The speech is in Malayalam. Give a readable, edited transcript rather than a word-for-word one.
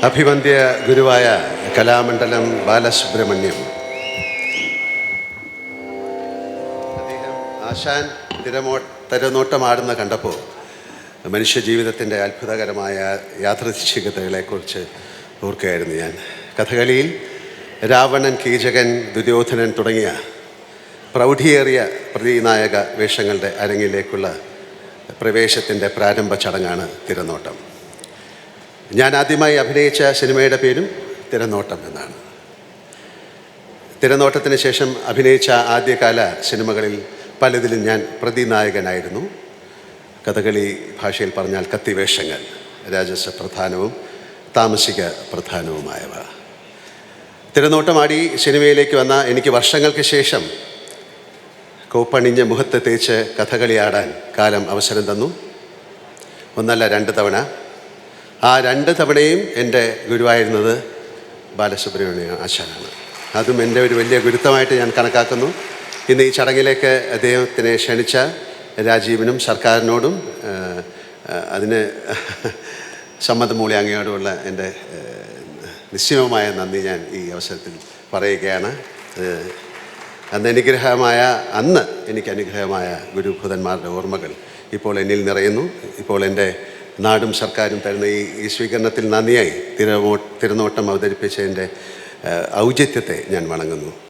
അഭിവന്ദ്യ ഗുരുവായ കലാമണ്ഡലം ബാലസുബ്രഹ്മണ്യം അദ്ദേഹം ആശാൻ തിരനോട്ടമാടുന്ന കണ്ടപ്പോൾ മനുഷ്യജീവിതത്തിൻ്റെ അത്ഭുതകരമായ യാദൃച്ഛികതകളെക്കുറിച്ച് ഓർക്കുകയായിരുന്നു ഞാൻ. കഥകളിയിൽ രാവണൻ, കീചകൻ, ദുര്യോധനൻ തുടങ്ങിയ പ്രൗഢിയേറിയ പ്രതിനായക വേഷങ്ങളുടെ അരങ്ങിലേക്കുള്ള പ്രവേശത്തിൻ്റെ പ്രാരംഭ ചടങ്ങാണ് തിരനോട്ടം. ഞാൻ ആദ്യമായി അഭിനയിച്ച സിനിമയുടെ പേരും തിരനോട്ടം എന്നാണ്. തിരനോട്ടത്തിന് ശേഷം അഭിനയിച്ച ആദ്യകാല സിനിമകളിൽ പലതിലും ഞാൻ പ്രതിനായകനായിരുന്നു. കഥകളി ഭാഷയിൽ പറഞ്ഞാൽ കത്തിവേഷങ്ങൾ, രാജസ പ്രധാനവും താമസിക പ്രധാനവുമായവ. തിരനോട്ടമാടി സിനിമയിലേക്ക് വന്ന എനിക്ക് വർഷങ്ങൾക്ക് ശേഷം കോപ്പണിഞ്ഞ് മുഖത്ത് തേച്ച് കഥകളിയാടാൻ കാലം അവസരം തന്നു. ഒന്നല്ല 2 തവണ. ആ 2 തവണയും എൻ്റെ ഗുരുവായിരുന്നത് ബാലസുബ്രഹ്മണ്യ ആശാനാണ്. അതും എൻ്റെ ഒരു വലിയ ഗുരുത്വമായിട്ട് ഞാൻ കണക്കാക്കുന്നു. ഇന്ന് ഈ ചടങ്ങിലേക്ക് അദ്ദേഹത്തിനെ ക്ഷണിച്ച രാജീവിനും സർക്കാരിനോടും അതിന് സമ്മതം മൂളി അങ്ങയോടുമുള്ള എൻ്റെ നിശ്ചയമായ നന്ദി ഞാൻ ഈ അവസരത്തിൽ പറയുകയാണ്. അന്ന് എനിക്ക് അനുഗ്രഹമായ ഗുരുഭൂതന്മാരുടെ ഓർമ്മകൾ ഇപ്പോൾ എന്നിൽ നിറയുന്നു. ഇപ്പോൾ എൻ്റെ നാടും സർക്കാരും തരുന്ന ഈ സ്വീകരണത്തിൽ നന്ദിയായി തിരനോട്ടം അവതരിപ്പിച്ചതിൻ്റെ ഔചിത്യത്തെ ഞാൻ വണങ്ങുന്നു.